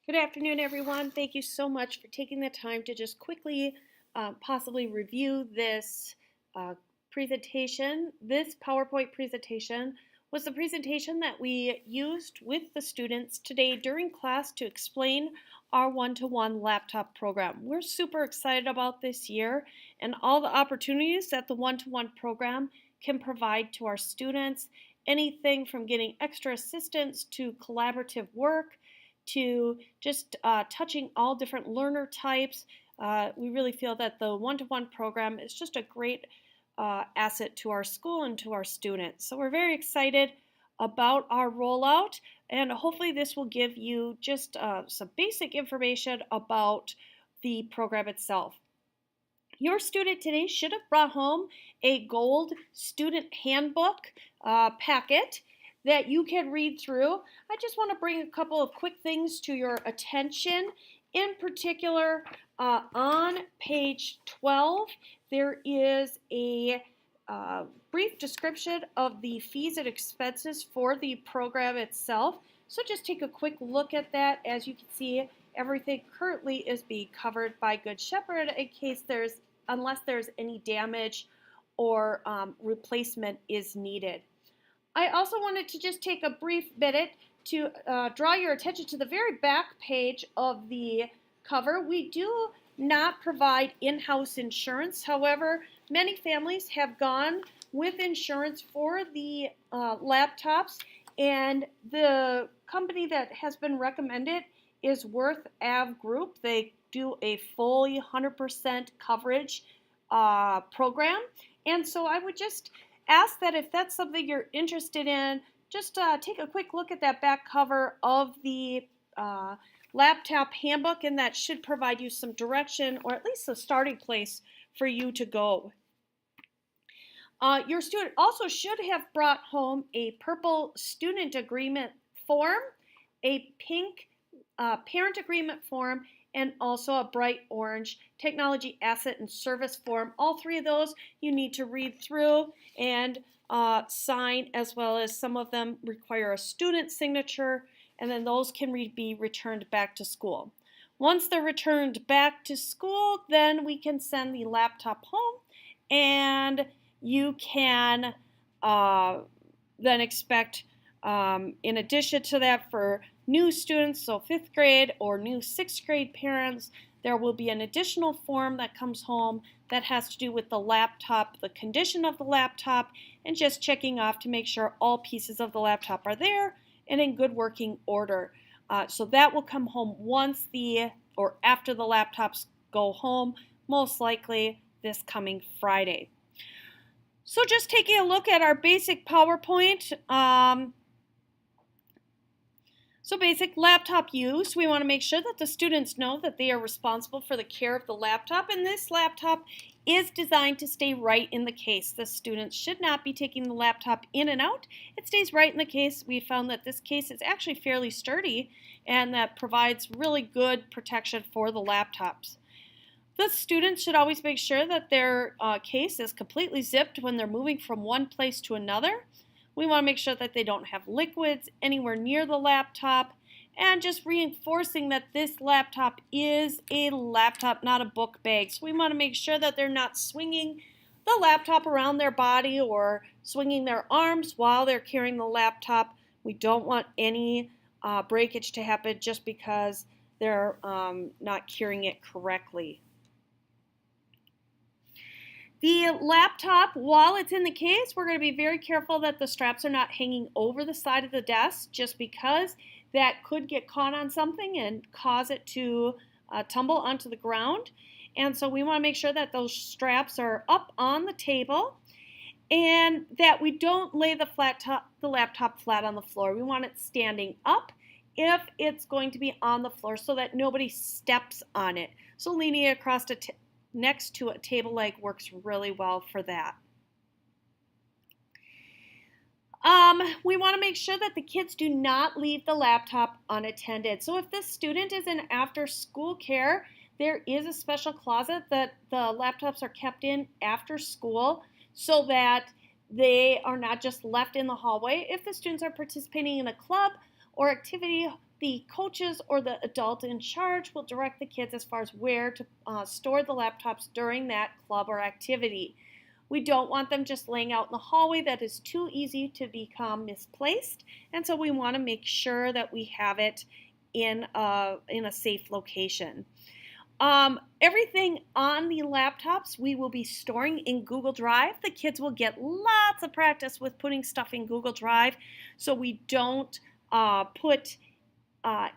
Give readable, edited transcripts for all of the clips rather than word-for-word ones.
Good afternoon, everyone. Thank you so much for taking the time to just quickly possibly review this presentation. This PowerPoint presentation was the presentation that we used with the students today during class to explain our one-to-one laptop program. We're super excited about this year and all the opportunities that the one-to-one program can provide to our students. Anything from getting extra assistance to collaborative work to just touching all different learner types. We really feel that the one-to-one program is just a great asset to our school and to our students. So we're very excited about our rollout, and hopefully this will give you just some basic information about the program itself. Your student today should have brought home a gold student handbook packet that you can read through. I just want to bring a couple of quick things to your attention. In particular, on page 12, there is a brief description of the fees and expenses for the program itself. So just take a quick look at that. As you can see, everything currently is being covered by Good Shepherd in case unless there's any damage or replacement is needed. I also wanted to just take a brief minute to draw your attention to the very back page of the cover. We do not provide in-house insurance. However, many families have gone with insurance for the laptops, and the company that has been recommended is Worth Av Group. They do a fully 100% coverage program, and so I would just ask that if that's something you're interested in, just take a quick look at that back cover of the laptop handbook, and that should provide you some direction or at least a starting place for you to go. Your student also should have brought home a purple student agreement form, a pink parent agreement form, and also a bright orange technology asset and service form. All three of those you need to read through and sign, as well as some of them require a student signature, and then those can be returned back to school. Once they're returned back to school, then we can send the laptop home, and you can then expect, in addition to that, for new students, so 5th grade or new 6th grade parents, there will be an additional form that comes home that has to do with the laptop, the condition of the laptop, and just checking off to make sure all pieces of the laptop are there and in good working order. So that will come home after the laptops go home, most likely this coming Friday. So just taking a look at our basic PowerPoint. So basic laptop use, we want to make sure that the students know that they are responsible for the care of the laptop, and this laptop is designed to stay right in the case. The students should not be taking the laptop in and out. It stays right in the case. We found that this case is actually fairly sturdy and that provides really good protection for the laptops. The students should always make sure that their case is completely zipped when they're moving from one place to another. We want to make sure that they don't have liquids anywhere near the laptop, and just reinforcing that this laptop is a laptop, not a book bag. So we want to make sure that they're not swinging the laptop around their body or swinging their arms while they're carrying the laptop. We don't want any breakage to happen just because they're not carrying it correctly. The laptop, while it's in the case, we're going to be very careful that the straps are not hanging over the side of the desk, just because that could get caught on something and cause it to tumble onto the ground. And so we want to make sure that those straps are up on the table and that we don't lay the laptop flat on the floor. We want it standing up if it's going to be on the floor so that nobody steps on it. So leaning it across next to a table leg works really well for that. We want to make sure that the kids do not leave the laptop unattended. So if the student is in after school care, there is a special closet that the laptops are kept in after school so that they are not just left in the hallway. If the students are participating in a club or activity, the coaches or the adult in charge will direct the kids as far as where to store the laptops during that club or activity. We don't want them just laying out in the hallway. That is too easy to become misplaced. And so we want to make sure that we have it in a safe location. Everything on the laptops we will be storing in Google Drive. The kids will get lots of practice with putting stuff in Google Drive, so we don't put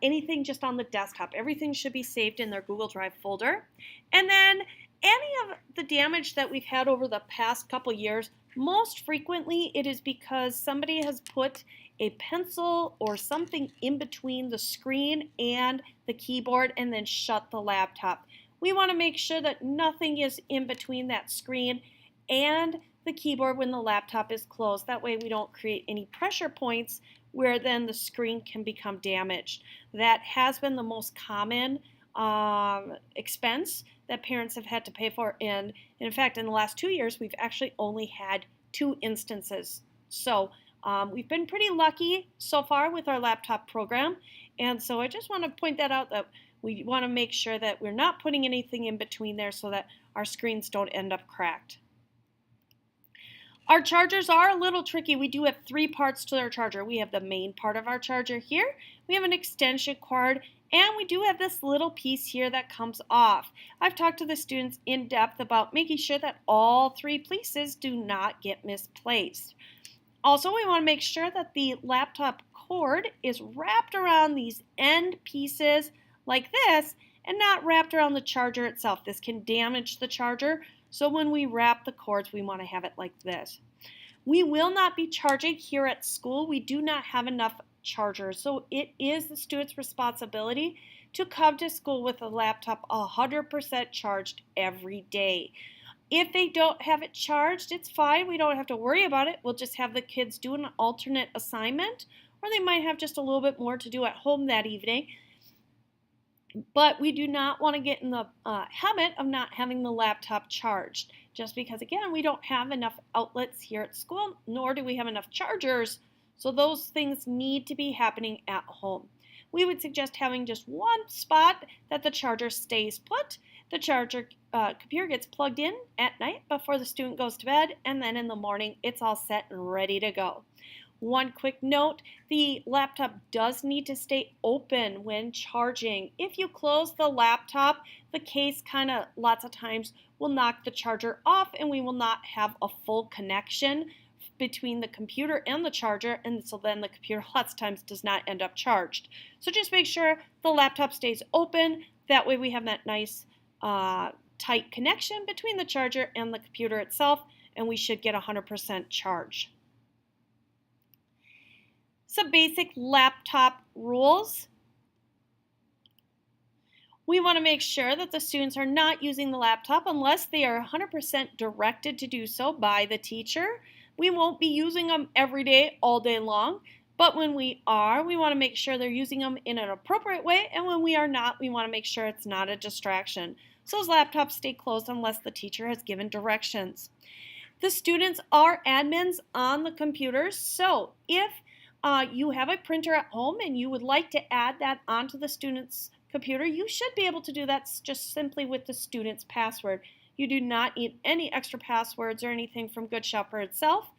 anything just on the desktop. Everything should be saved in their Google Drive folder. And then any of the damage that we've had over the past couple years, most frequently it is because somebody has put a pencil or something in between the screen and the keyboard and then shut the laptop. We want to make sure that nothing is in between that screen and the keyboard when the laptop is closed. That way we don't create any pressure points where then the screen can become damaged. That has been the most common expense that parents have had to pay for, and in fact in the last 2 years we've actually only had 2 instances. So we've been pretty lucky so far with our laptop program, and so I just want to point that out, that we want to make sure that we're not putting anything in between there so that our screens don't end up cracked. Our chargers are a little tricky. We do have 3 parts to our charger. We have the main part of our charger here, we have an extension cord, and we do have this little piece here that comes off. I've talked to the students in depth about making sure that all 3 pieces do not get misplaced. Also, we want to make sure that the laptop cord is wrapped around these end pieces like this and not wrapped around the charger itself. This can damage the charger, so when we wrap the cords, we want to have it like this. We will not be charging here at school. We do not have enough chargers, so it is the student's responsibility to come to school with a laptop 100% charged every day. If they don't have it charged, it's fine. We don't have to worry about it. We'll just have the kids do an alternate assignment, or they might have just a little bit more to do at home that evening. But we do not want to get in the habit of not having the laptop charged, just because, again, we don't have enough outlets here at school, nor do we have enough chargers, so those things need to be happening at home. We would suggest having just one spot that the charger stays put. The charger computer gets plugged in at night before the student goes to bed, and then in the morning it's all set and ready to go. One quick note, the laptop does need to stay open when charging. If you close the laptop, the case lots of times will knock the charger off, and we will not have a full connection between the computer and the charger, and so then the computer lots of times does not end up charged. So just make sure the laptop stays open. That way we have that nice tight connection between the charger and the computer itself, and we should get 100% charge. Some basic laptop rules. We want to make sure that the students are not using the laptop unless they are 100% directed to do so by the teacher. We won't be using them every day, all day long, but when we are, we want to make sure they're using them in an appropriate way, and when we are not, we want to make sure it's not a distraction. So those laptops stay closed unless the teacher has given directions. The students are admins on the computers, so if you have a printer at home and you would like to add that onto the student's computer, you should be able to do that just simply with the student's password. You do not need any extra passwords or anything from Good Shepherd itself.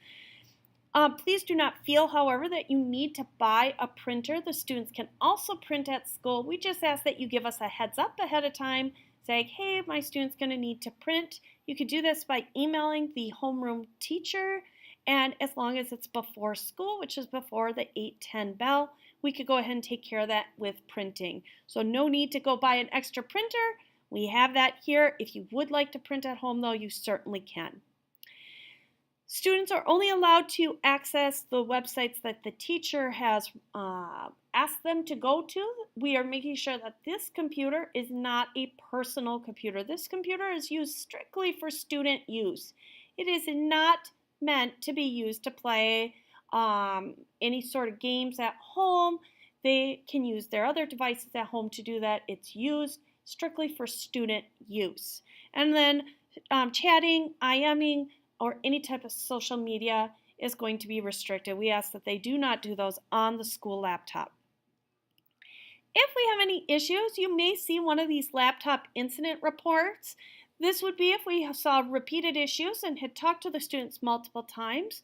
Please do not feel, however, that you need to buy a printer. The students can also print at school. We just ask that you give us a heads up ahead of time, saying, hey, my student's going to need to print. You can do this by emailing the homeroom teacher, and as long as it's before school, which is before the 8:10 bell, we could go ahead and take care of that with printing. So no need to go buy an extra printer. We have that here. If you would like to print at home, though, you certainly can. Students are only allowed to access the websites that the teacher has asked them to go to. We are making sure that this computer is not a personal computer. This computer is used strictly for student use. It is not meant to be used to play any sort of games at home. They can use their other devices at home to do that. It's used strictly for student use. And then chatting, IMing, or any type of social media is going to be restricted. We ask that they do not do those on the school laptop. If we have any issues, you may see one of these laptop incident reports. This would be if we saw repeated issues and had talked to the students multiple times.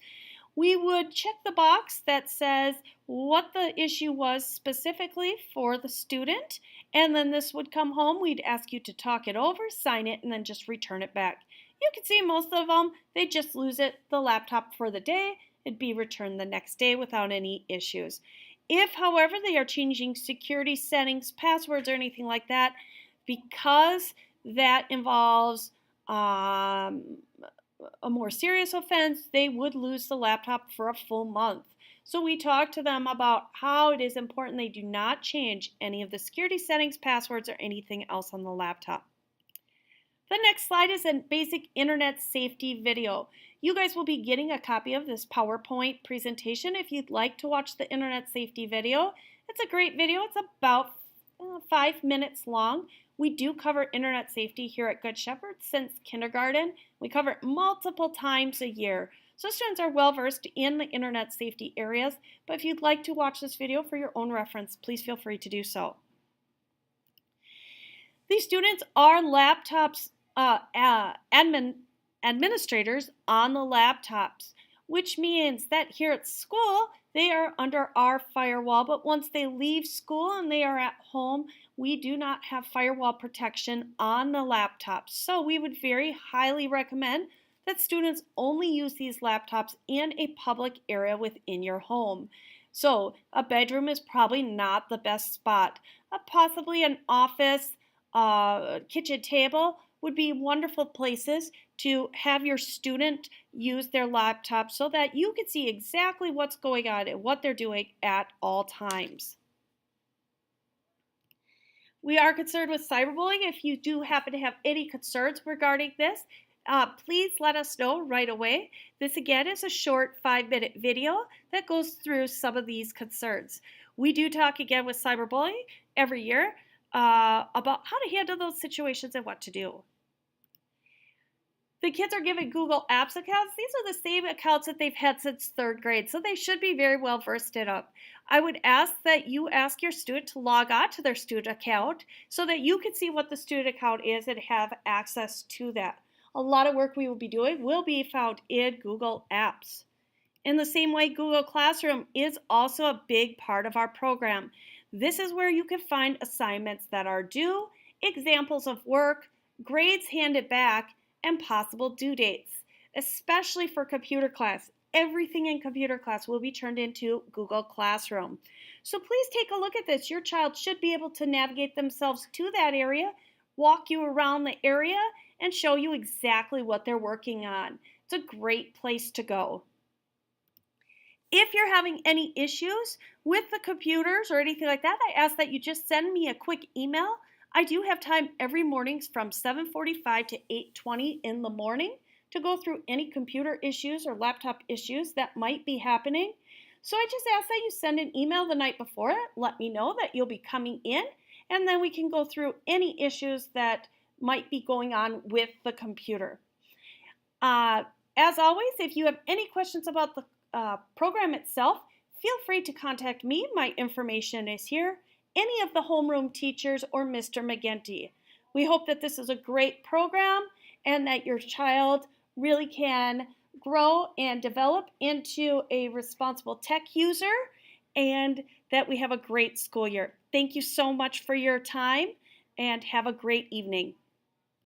We would check the box that says what the issue was specifically for the student, and then this would come home. We'd ask you to talk it over, sign it, and then just return it back. You can see most of them, they just lose the laptop for the day. It'd be returned the next day without any issues. If, however, they are changing security settings, passwords, or anything like that, because that involves a more serious offense, they would lose the laptop for a full month. So we talked to them about how it is important they do not change any of the security settings, passwords, or anything else on the laptop. The next slide is a basic internet safety video. You guys will be getting a copy of this PowerPoint presentation if you'd like to watch the internet safety video. It's a great video. It's about 5 minutes long. We do cover internet safety here at Good Shepherd since kindergarten. We cover it multiple times a year. So students are well versed in the internet safety areas, but if you'd like to watch this video for your own reference, please feel free to do so. These students are laptops administrators on the laptops, which means that here at school, they are under our firewall, but once they leave school and they are at home, we do not have firewall protection on the laptops. So we would very highly recommend that students only use these laptops in a public area within your home. So a bedroom is probably not the best spot. Possibly an office, kitchen table would be wonderful places to have your student use their laptop so that you can see exactly what's going on and what they're doing at all times. We are concerned with cyberbullying. If you do happen to have any concerns regarding this, please let us know right away. This again is a short 5-minute video that goes through some of these concerns. We do talk again with cyberbullying every year about how to handle those situations and what to do. The kids are given Google Apps accounts. These are the same accounts that they've had since 3rd grade, so they should be very well versed in them. I would ask that you ask your student to log on to their student account so that you can see what the student account is and have access to that. A lot of work we will be doing will be found in Google Apps. In the same way, Google Classroom is also a big part of our program. This is where you can find assignments that are due, examples of work, grades handed back, and possible due dates, especially for computer class. Everything in computer class will be turned into Google Classroom. So please take a look at this. Your child should be able to navigate themselves to that area, walk you around the area, and show you exactly what they're working on. It's a great place to go. If you're having any issues with the computers or anything like that, I ask that you just send me a quick email. I do have time every morning from 7:45 to 8:20 in the morning to go through any computer issues or laptop issues that might be happening. So I just ask that you send an email the night before, let me know that you'll be coming in, and then we can go through any issues that might be going on with the computer. As always, if you have any questions about the program itself, feel free to contact me. My information is here. Any of the homeroom teachers or Mr. McGinty. We hope that this is a great program and that your child really can grow and develop into a responsible tech user and that we have a great school year. Thank you so much for your time and have a great evening.